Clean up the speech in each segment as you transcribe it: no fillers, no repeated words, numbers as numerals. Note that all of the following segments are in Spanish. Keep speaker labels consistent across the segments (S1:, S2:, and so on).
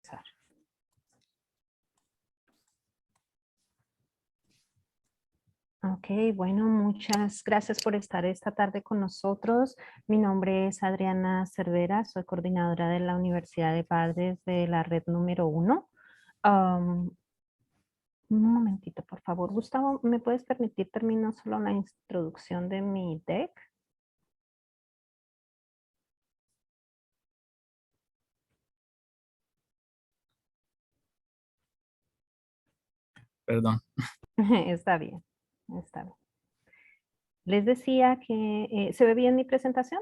S1: comenzar. Ok, bueno, muchas gracias por estar esta tarde con nosotros. Mi nombre es Adriana Cervera, soy coordinadora de la Universidad de Padres de la Red número 1. Un momentito, por favor. Gustavo, ¿me puedes permitir terminar solo la introducción de mi deck?
S2: Perdón.
S1: Está bien, está bien. Les decía que, ¿se ve bien mi presentación?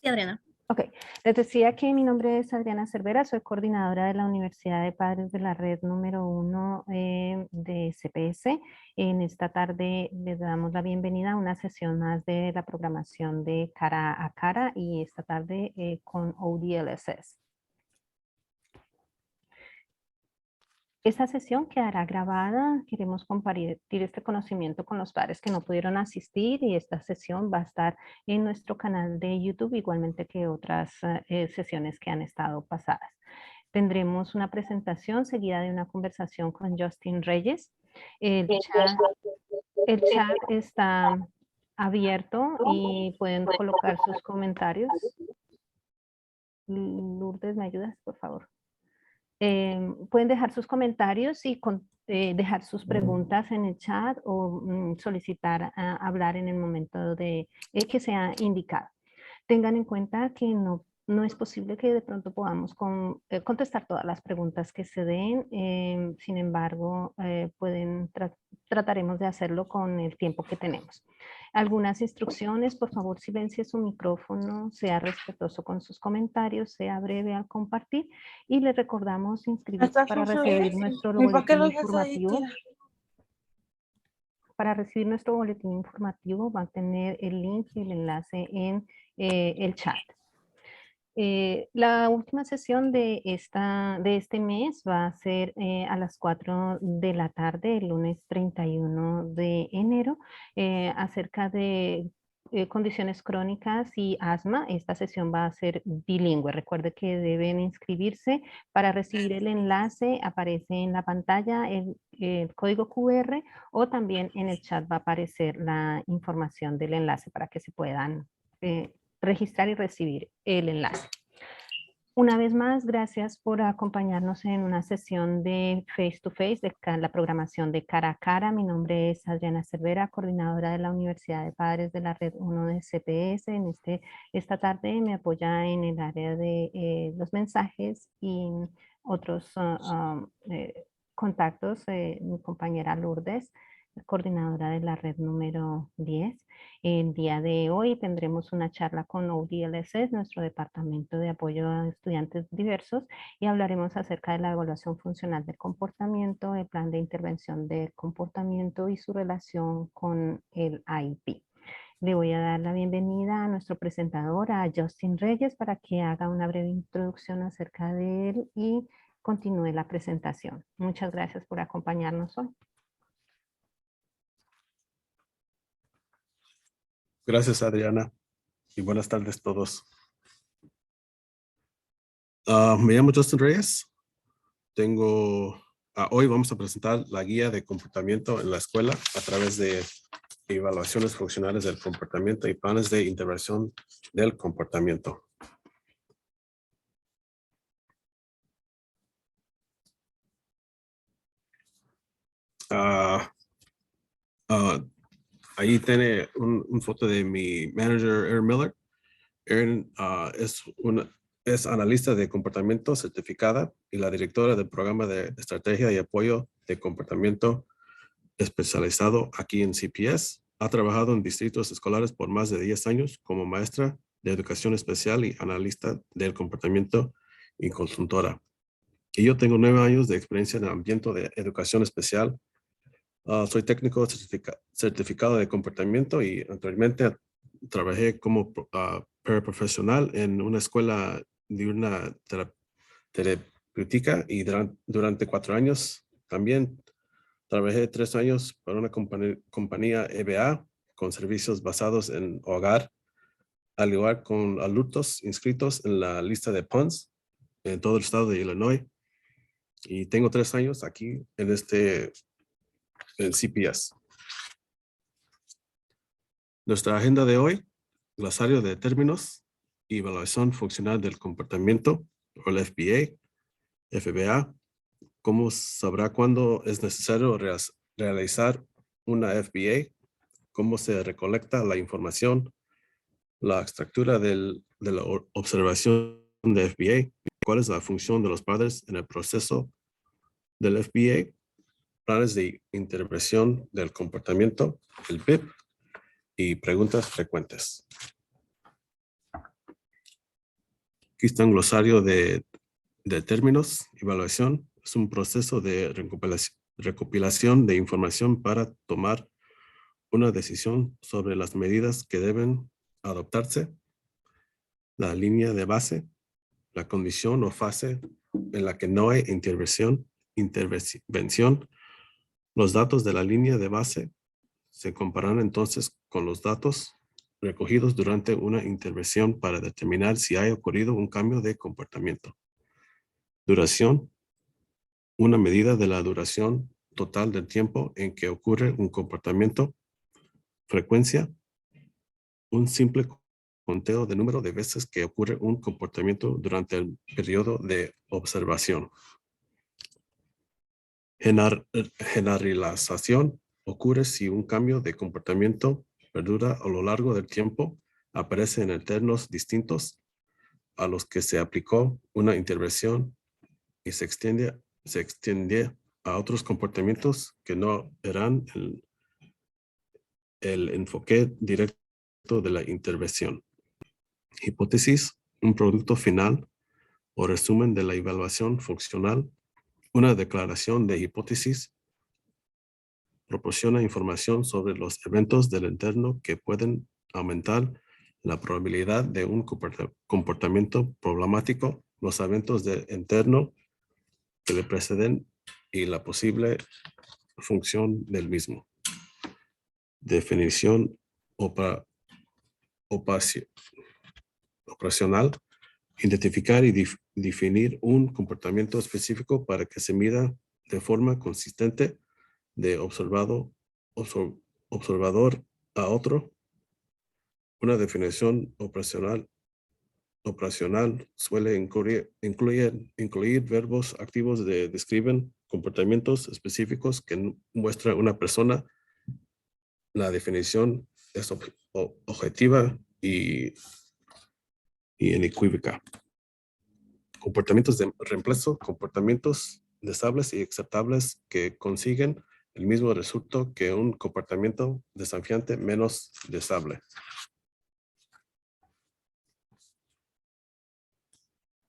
S3: Sí, Adriana.
S1: Ok, les decía que mi nombre es Adriana Cervera, soy coordinadora de la Universidad de Padres de la Red número 1 de CPS. En esta tarde les damos la bienvenida a una sesión más de la programación de cara a cara y esta tarde con ODLSS. Esta sesión quedará grabada. Queremos compartir este conocimiento con los padres que no pudieron asistir y esta sesión va a estar en nuestro canal de YouTube, igualmente que otras sesiones que han estado pasadas. Tendremos una presentación seguida de una conversación con Justin Reyes. El chat está abierto y pueden colocar sus comentarios. Lourdes, ¿me ayudas, por favor? Pueden dejar sus comentarios y dejar sus preguntas en el chat o solicitar hablar en el momento de que sea indicado. Tengan en cuenta que no es posible que de pronto podamos contestar todas las preguntas que se den. Sin embargo, trataremos de hacerlo con el tiempo que tenemos. Algunas instrucciones: por favor, silencie su micrófono, sea respetuoso con sus comentarios, sea breve al compartir y les recordamos inscribirse para recibir nuestro boletín informativo. Para recibir nuestro boletín informativo va a tener el link y el enlace en el chat. La última sesión de este mes va a ser a las 4 de la tarde, el lunes 31 de enero, acerca de condiciones crónicas y asma. Esta sesión va a ser bilingüe. Recuerde que deben inscribirse. Para recibir el enlace aparece en la pantalla el código QR o también en el chat va a aparecer la información del enlace para que se puedan registrar y recibir el enlace. Una vez más, gracias por acompañarnos en una sesión de face to face, de la programación de cara a cara. Mi nombre es Adriana Cervera, coordinadora de la Universidad de Padres de la Red 1 de CPS. Esta tarde me apoya en el área de los mensajes y otros contactos mi compañera Lourdes, coordinadora de la red número 10. El día de hoy tendremos una charla con ODLSS, nuestro departamento de apoyo a estudiantes diversos, y hablaremos acerca de la evaluación funcional del comportamiento, el plan de intervención del comportamiento y su relación con el IEP. Le voy a dar la bienvenida a nuestro presentador, a Justin Reyes, para que haga una breve introducción acerca de él y continúe la presentación. Muchas gracias por acompañarnos hoy.
S4: Gracias, Adriana, y buenas tardes a todos. Me llamo Justin Reyes. Hoy vamos a presentar la guía de comportamiento en la escuela a través de evaluaciones funcionales del comportamiento y planes de intervención del comportamiento. Ahí tiene un foto de mi manager, Erin Miller. Erin es analista de comportamiento certificada y la directora del programa de estrategia y apoyo de comportamiento especializado aquí en CPS. Ha trabajado en distritos escolares por más de 10 años como maestra de educación especial y analista del comportamiento y consultora. Y yo tengo 9 años de experiencia en el ambiente de educación especial. Soy técnico certificado de comportamiento y anteriormente trabajé como paraprofesional en una escuela de una terapéutica y durante 4 años también trabajé 3 años para una compañía EBA con servicios basados en hogar, al igual con adultos inscritos en la lista de PUNS en todo el estado de Illinois. Y tengo 3 años aquí en CPS. Nuestra agenda de hoy, glosario de términos y evaluación funcional del comportamiento, o el FBA. ¿Cómo sabrá cuándo es necesario realizar una FBA? ¿Cómo se recolecta la información? La estructura de la observación de FBA. ¿Cuál es la función de los padres en el proceso del FBA? Planes de intervención del comportamiento, el BIP, y preguntas frecuentes. Aquí está un glosario de términos. Evaluación es un proceso de recopilación de información para tomar una decisión sobre las medidas que deben adoptarse, la línea de base, la condición o fase en la que no hay intervención. Los datos de la línea de base se comparan entonces con los datos recogidos durante una intervención para determinar si ha ocurrido un cambio de comportamiento. Duración, una medida de la duración total del tiempo en que ocurre un comportamiento. Frecuencia, un simple conteo de número de veces que ocurre un comportamiento durante el periodo de observación. Generalización ocurre si un cambio de comportamiento perdura a lo largo del tiempo, aparece en entornos distintos a los que se aplicó una intervención y se extiende a otros comportamientos que no eran el enfoque directo de la intervención. Hipótesis, un producto final o resumen de la evaluación funcional. Una declaración de hipótesis proporciona información sobre los eventos del entorno que pueden aumentar la probabilidad de un comportamiento problemático, los eventos del entorno que le preceden y la posible función del mismo. Definición operacional, identificar y definir un comportamiento específico para que se mida de forma consistente de observador a otro. Una definición operacional suele incluir verbos activos que describen comportamientos específicos que muestra una persona. La definición es objetiva y inequívoca. Comportamientos de reemplazo, comportamientos deseables y aceptables que consiguen el mismo resultado que un comportamiento desafiante menos deseable.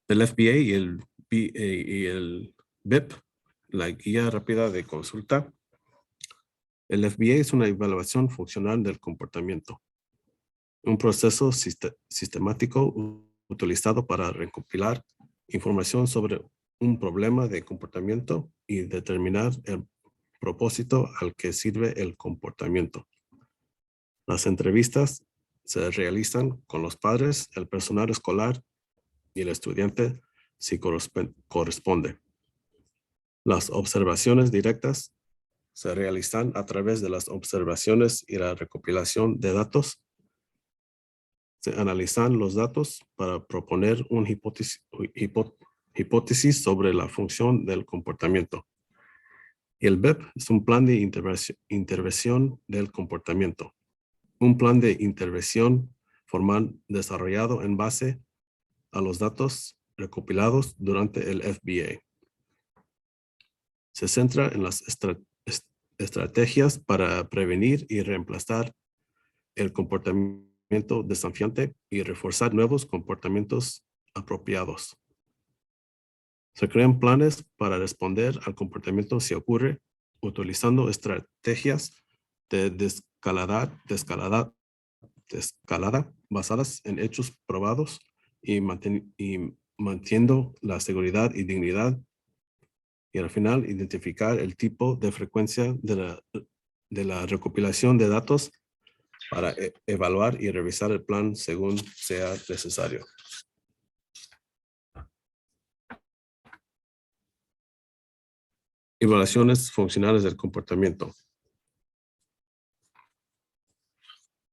S4: El FBA y el BIP, la guía rápida de consulta. El FBA es una evaluación funcional del comportamiento, un proceso sistemático utilizado para recopilar información sobre un problema de comportamiento y determinar el propósito al que sirve el comportamiento. Las entrevistas se realizan con los padres, el personal escolar y el estudiante si corresponde. Las observaciones directas se realizan a través de las observaciones y la recopilación de datos. Se analizan los datos para proponer una hipótesis sobre la función del comportamiento. Y el BIP es un plan de intervención del comportamiento. Un plan de intervención formal desarrollado en base a los datos recopilados durante el FBA. Se centra en las estrategias para prevenir y reemplazar el comportamiento desafiante y reforzar nuevos comportamientos apropiados. Se crean planes para responder al comportamiento si ocurre, utilizando estrategias de desescalada basadas en hechos probados y manteniendo la seguridad y dignidad. Y al final, identificar el tipo de frecuencia de la recopilación de datos para evaluar y revisar el plan según sea necesario. Evaluaciones funcionales del comportamiento.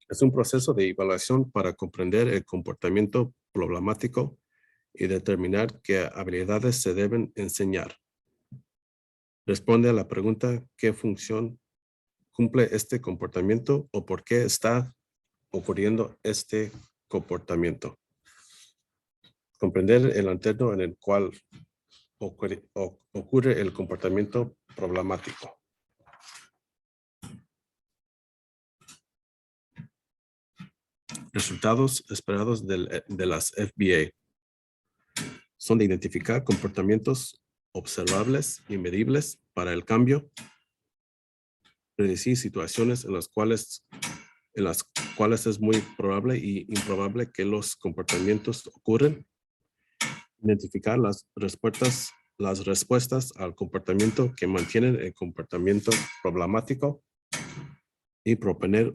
S4: Es un proceso de evaluación para comprender el comportamiento problemático y determinar qué habilidades se deben enseñar. Responde a la pregunta ¿qué función cumple este comportamiento o por qué está ocurriendo este comportamiento? Comprender el entorno en el cual ocurre el comportamiento problemático. Resultados esperados de las FBA son de identificar comportamientos observables y medibles para el cambio, predecir situaciones en las cuales es muy probable y improbable que los comportamientos ocurren, identificar las respuestas al comportamiento que mantienen el comportamiento problemático y proponer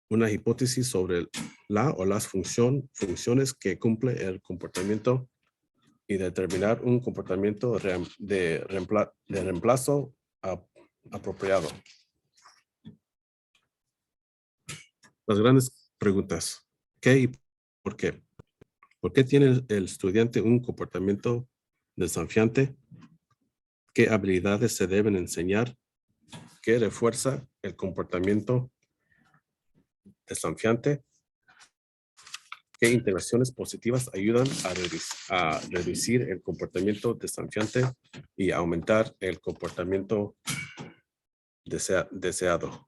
S4: una hipótesis sobre la o las funciones que cumple el comportamiento y determinar un comportamiento de reemplazo apropiado. Las grandes preguntas. ¿Qué y por qué? ¿Por qué tiene el estudiante un comportamiento desafiante? ¿Qué habilidades se deben enseñar? ¿Qué refuerza el comportamiento desafiante? ¿Qué intervenciones positivas ayudan a reducir el comportamiento desafiante y aumentar el comportamiento deseado?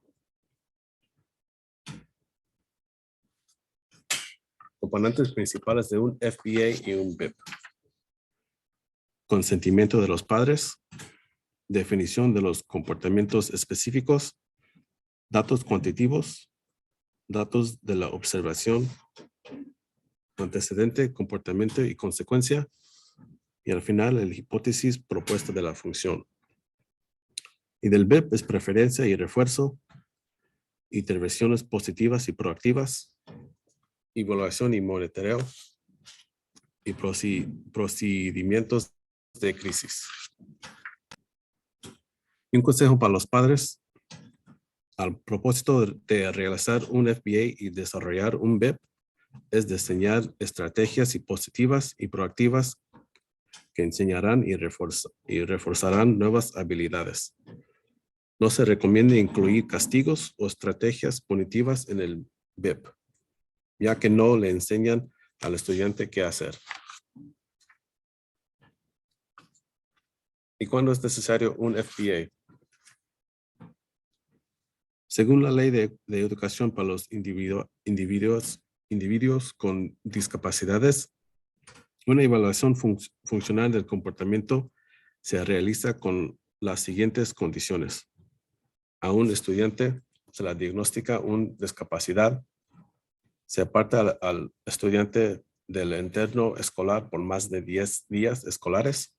S4: Componentes principales de un FBA y un BIP. Consentimiento de los padres, definición de los comportamientos específicos, datos cuantitativos, datos de la observación, antecedente, comportamiento y consecuencia, y al final la hipótesis propuesta de la función. Y del BIP es preferencia y refuerzo, intervenciones positivas y proactivas, evaluación y monitoreo, y procedimientos de crisis. Un consejo para los padres. Al propósito de realizar un FBA y desarrollar un BIP, es diseñar estrategias positivas y proactivas que enseñarán y reforzarán nuevas habilidades. No se recomienda incluir castigos o estrategias punitivas en el BIP, ya que no le enseñan al estudiante qué hacer. ¿Y cuándo es necesario un FBA? Según la Ley de Educación para los individuos con discapacidades, una evaluación funcional del comportamiento se realiza con las siguientes condiciones. A un estudiante se le diagnostica una discapacidad, se aparta al estudiante del entorno escolar por más de 10 días escolares.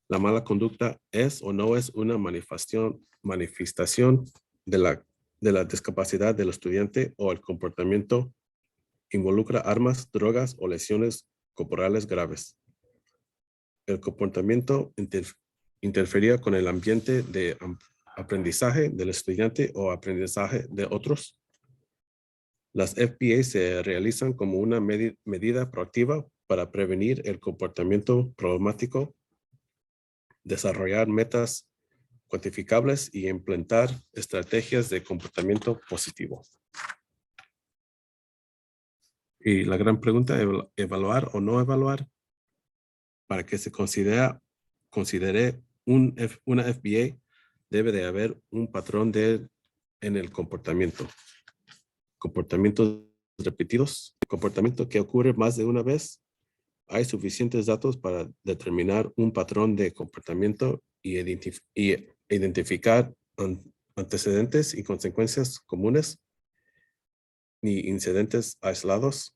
S4: La mala conducta es o no es una manifestación de la discapacidad del estudiante o el comportamiento involucra armas, drogas o lesiones corporales graves. El comportamiento interfería con el ambiente de aprendizaje del estudiante o aprendizaje de otros. Las FBA se realizan como una medida proactiva para prevenir el comportamiento problemático, desarrollar metas cuantificables y implementar estrategias de comportamiento positivo. Y la gran pregunta, ¿evaluar o no evaluar? Para que se considere una FBA, debe de haber un patrón en el comportamiento. Comportamientos repetidos, comportamiento que ocurre más de una vez. Hay suficientes datos para determinar un patrón de comportamiento y identificar antecedentes y consecuencias comunes ni incidentes aislados.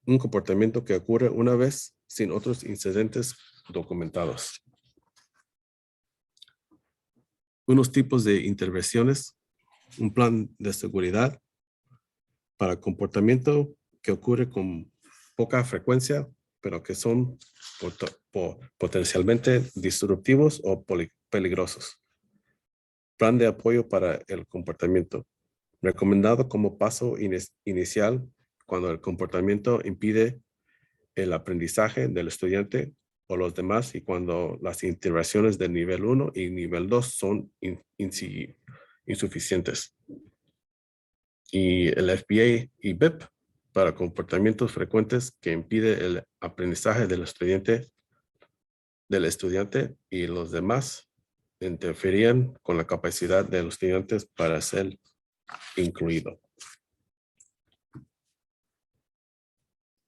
S4: Un comportamiento que ocurre una vez sin otros incidentes documentados. Unos tipos de intervenciones, un plan de seguridad para comportamiento que ocurre con poca frecuencia, pero que son potencialmente disruptivos o peligrosos. Plan de apoyo para el comportamiento. Recomendado como paso inicial cuando el comportamiento impide el aprendizaje del estudiante o los demás y cuando las intervenciones del nivel 1 y nivel 2 son insuficientes. Y el FBA y BIP para comportamientos frecuentes que impide el aprendizaje del estudiante y los demás interferían con la capacidad de los estudiantes para ser incluido.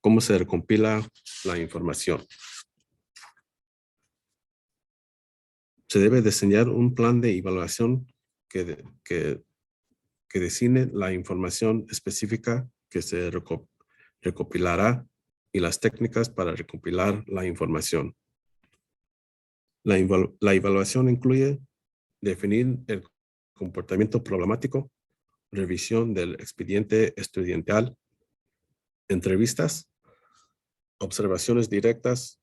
S4: ¿Cómo se recompila la información? Se debe diseñar un plan de evaluación que designe la información específica que se recopilará y las técnicas para recopilar la información. La evaluación incluye definir el comportamiento problemático, revisión del expediente estudiantil, entrevistas, observaciones directas,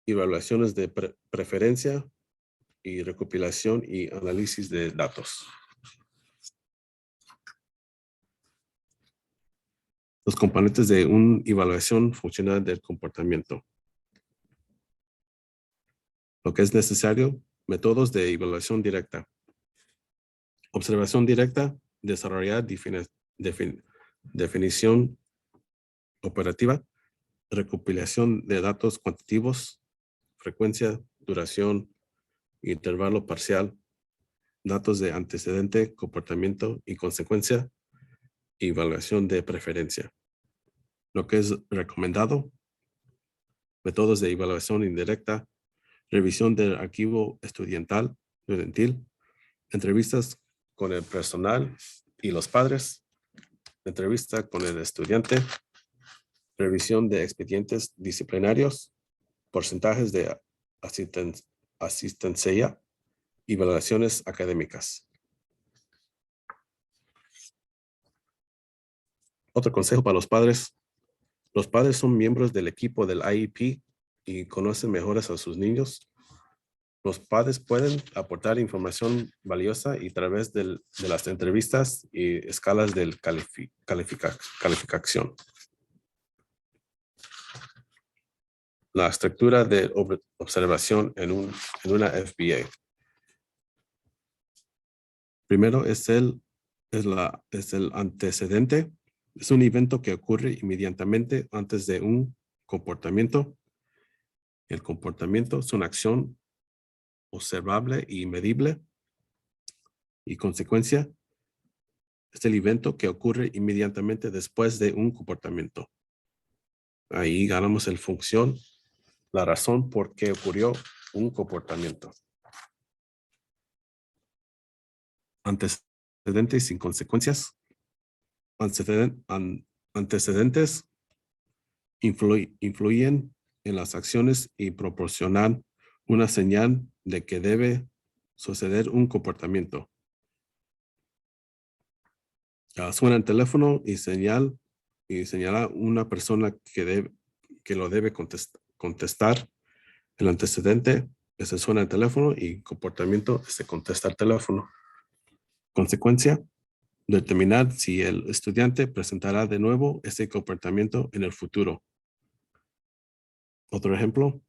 S4: evaluaciones de preferencia y recopilación y análisis de datos. Los componentes de una evaluación funcional del comportamiento. Lo que es necesario, métodos de evaluación directa. Observación directa, desarrollar definición operativa, recopilación de datos cuantitativos, frecuencia, duración, intervalo parcial, datos de antecedente, comportamiento y consecuencia, evaluación de preferencia. Lo que es recomendado, métodos de evaluación indirecta, revisión del archivo estudiantil, entrevistas con el personal y los padres, entrevista con el estudiante, revisión de expedientes disciplinarios, porcentajes de asistencia y evaluaciones académicas. Otro consejo para los padres. Los padres son miembros del equipo del IEP y conocen mejores a sus niños. Los padres pueden aportar información valiosa y a través de las entrevistas y escalas de calificación. La estructura de observación en una FBA. Primero es el antecedente. Es un evento que ocurre inmediatamente antes de un comportamiento. El comportamiento es una acción observable y medible. Y consecuencia es el evento que ocurre inmediatamente después de un comportamiento. Ahí ganamos el función, la razón por qué ocurrió un comportamiento. Antecedentes sin consecuencias. Antecedentes influyen en las acciones y proporcionan una señal de que debe suceder un comportamiento. Suena el teléfono y señala una persona que lo debe contestar. El antecedente se suena el teléfono y comportamiento se contesta el teléfono. Consecuencia, determinar si el estudiante presentará de nuevo ese comportamiento en el futuro. Otro ejemplo,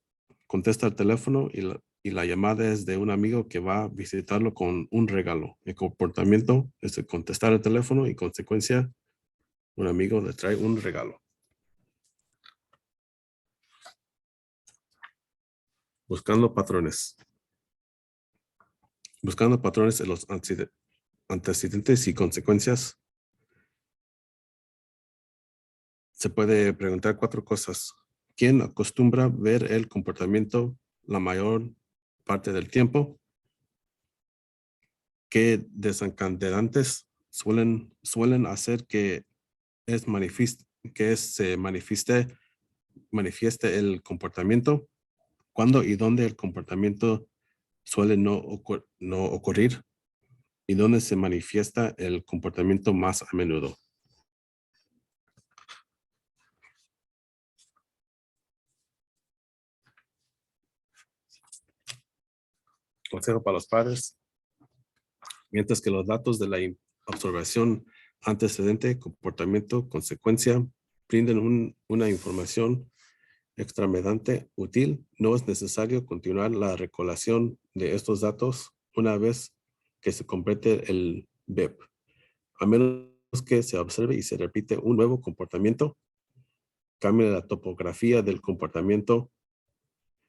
S4: contesta el teléfono y la llamada es de un amigo que va a visitarlo con un regalo. El comportamiento es contestar el teléfono y consecuencia, un amigo le trae un regalo. Buscando patrones. Buscando patrones en los antecedentes y consecuencias. Se puede preguntar 4 cosas. ¿Quién acostumbra ver el comportamiento la mayor parte del tiempo? ¿Qué desencadenantes suelen hacer que se manifieste el comportamiento? ¿Cuándo y dónde el comportamiento suele no ocurrir? ¿Y dónde se manifiesta el comportamiento más a menudo? Consejo para los padres. Mientras que los datos de la observación antecedente, comportamiento, consecuencia, brinden una información extremadamente útil, no es necesario continuar la recolección de estos datos una vez que se complete el BIP, a menos que se observe y se repite un nuevo comportamiento, cambie la topografía del comportamiento,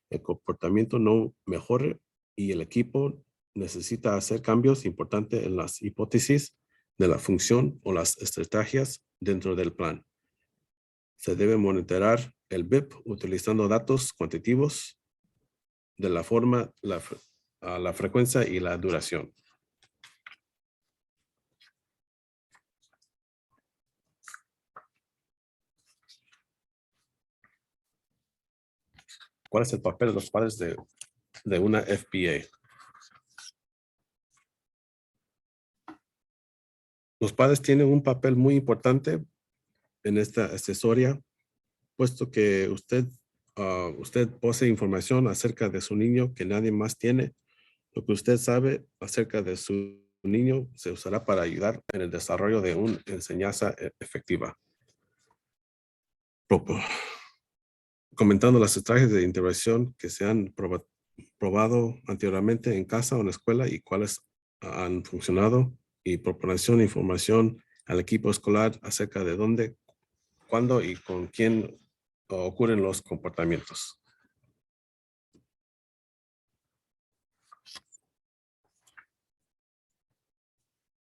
S4: el comportamiento no mejore y el equipo necesita hacer cambios importantes en las hipótesis de la función o las estrategias dentro del plan. Se debe monitorear el BIP utilizando datos cuantitativos de la forma, la frecuencia y la duración. ¿Cuál es el papel de los padres de una FBA? Los padres tienen un papel muy importante en esta asesoría, puesto que usted posee información acerca de su niño que nadie más tiene. Lo que usted sabe acerca de su niño se usará para ayudar en el desarrollo de una enseñanza efectiva. Comentando las estrategias de intervención que se han probado anteriormente en casa o en la escuela y cuáles han funcionado, y proporciona información al equipo escolar acerca de dónde, cuándo y con quién ocurren los comportamientos.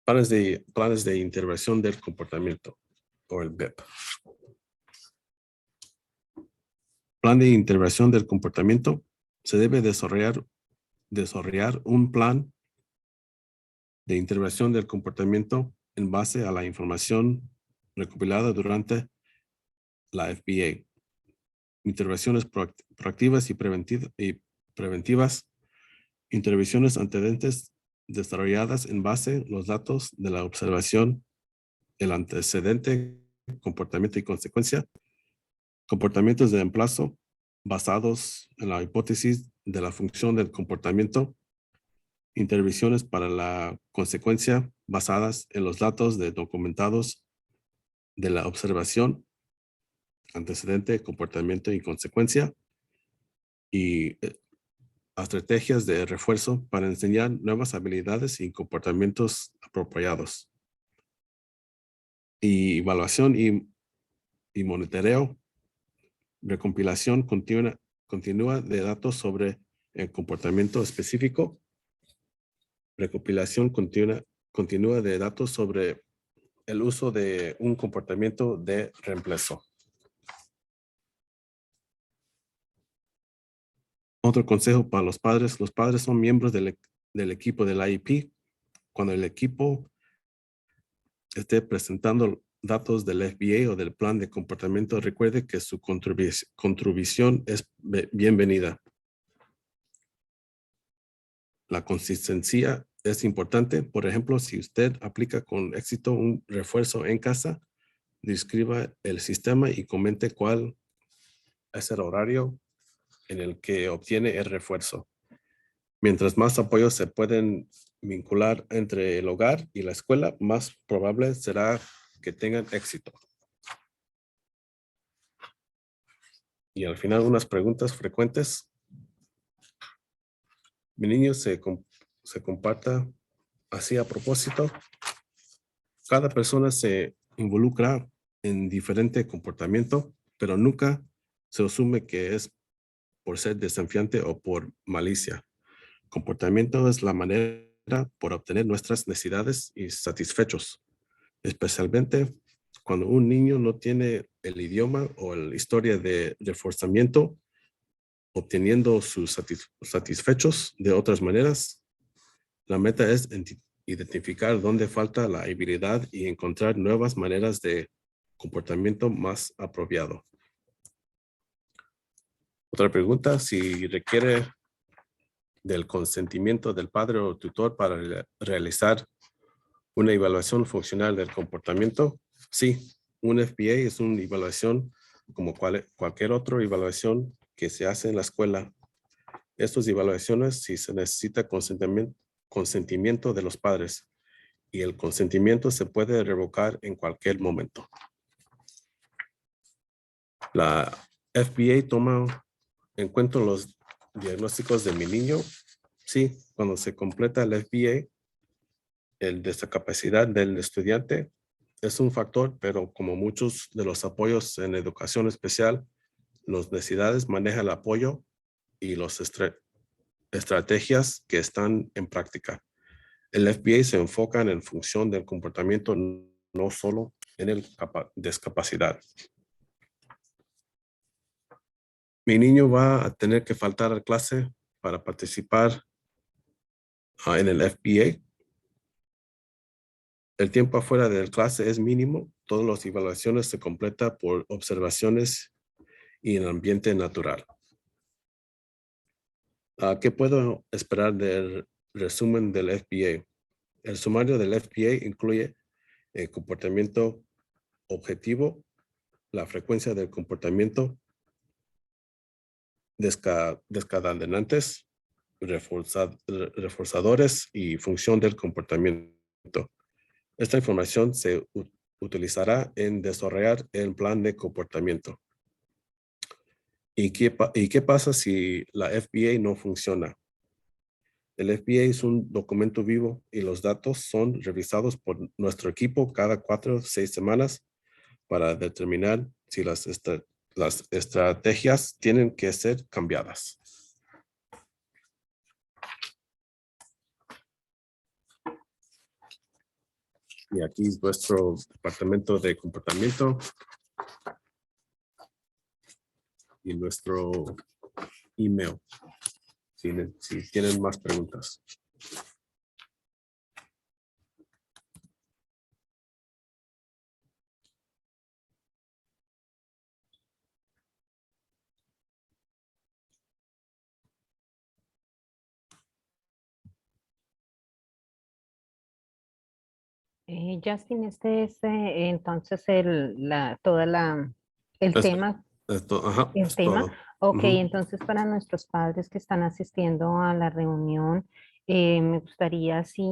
S4: Planes de intervención del comportamiento o el BIP. Plan de intervención del comportamiento. Se debe desarrollar un plan de intervención del comportamiento en base a la información recopilada durante la FBA. Intervenciones proactivas y preventivas. Intervenciones antecedentes desarrolladas en base a los datos de la observación, el antecedente, comportamiento y consecuencia. Comportamientos de emplazo basados en la hipótesis de la función del comportamiento. Intervenciones para la consecuencia basadas en los datos documentados de la observación, antecedente, comportamiento y consecuencia. Y estrategias de refuerzo para enseñar nuevas habilidades y comportamientos apropiados. Y evaluación y monitoreo. Recompilación continua de datos sobre el comportamiento específico. Recopilación continua de datos sobre el uso de un comportamiento de reemplazo. Otro consejo para los padres son miembros del equipo del IEP. Cuando el equipo esté presentando datos del FBA o del plan de comportamiento, recuerde que su contribución es bienvenida. La consistencia es importante. Por ejemplo, si usted aplica con éxito un refuerzo en casa, describa el sistema y comente cuál es el horario en el que obtiene el refuerzo. Mientras más apoyos se pueden vincular entre el hogar y la escuela, más probable será que tengan éxito. Y al final, unas preguntas frecuentes. Mi niño se comporta así a propósito. Cada persona se involucra en diferente comportamiento, pero nunca se asume que es por ser desafiante o por malicia. Comportamiento es la manera por obtener nuestras necesidades y satisfechos, especialmente cuando un niño no tiene el idioma o la historia de reforzamiento, obteniendo sus satisfechos de otras maneras. La meta es identificar dónde falta la habilidad y encontrar nuevas maneras de comportamiento más apropiado. Otra pregunta, si requiere del consentimiento del padre o tutor para realizar una evaluación funcional del comportamiento. Sí, un FBA es una evaluación como cualquier otra evaluación que se hace en la escuela. Estas evaluaciones si se necesita consentimiento de los padres y el consentimiento se puede revocar en cualquier momento. La FBA toma en cuenta los diagnósticos de mi niño. Sí, cuando se completa el FBA, el discapacidad del estudiante es un factor, pero como muchos de los apoyos en educación especial, las necesidades manejan el apoyo y las estrategias que están en práctica. El FBA se enfoca en función del comportamiento, no solo en el discapacidad. Mi niño va a tener que faltar a clase para participar en el FBA. El tiempo afuera de la clase es mínimo. Todas las evaluaciones se completan por observaciones y en ambiente natural. ¿Qué puedo esperar del resumen del FBA? El sumario del FBA incluye el comportamiento objetivo, la frecuencia del comportamiento, desencadenantes, reforzadores y función del comportamiento. Esta información se utilizará en desarrollar el plan de comportamiento. ¿Y qué pasa si la FBA no funciona? El FBA es un documento vivo y los datos son revisados por nuestro equipo cada 4 o 6 semanas para determinar si las estrategias tienen que ser cambiadas. Y aquí es nuestro departamento de comportamiento y nuestro email, si tienen más preguntas.
S1: Justin, este es entonces el tema.
S4: Ajá,
S1: El
S4: es
S1: tema.
S4: todo.
S1: Ok,
S4: Ujú.
S1: entonces para nuestros padres que están asistiendo a la reunión, me gustaría si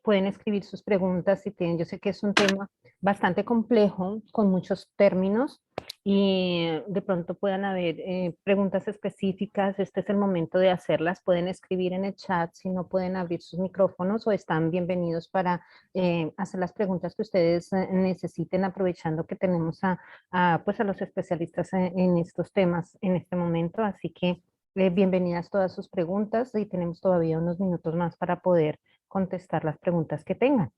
S1: pueden escribir sus preguntas, si tienen, yo sé que es un tema bastante complejo, con muchos términos, y de pronto puedan haber preguntas específicas. Este es el momento de hacerlas. Pueden escribir en el chat si no pueden abrir sus micrófonos, o están bienvenidos para hacer las preguntas que ustedes necesiten, aprovechando que tenemos pues a los especialistas en estos temas en este momento. Así que bienvenidas todas sus preguntas, y tenemos todavía unos minutos más para poder contestar las preguntas que tengan.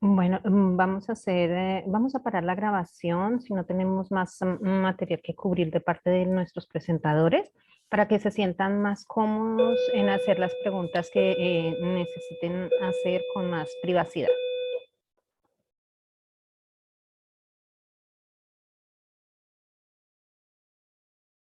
S1: Bueno, vamos a parar la grabación si no tenemos más material que cubrir de parte de nuestros presentadores, para que se sientan más cómodos en hacer las preguntas que necesiten hacer con más privacidad.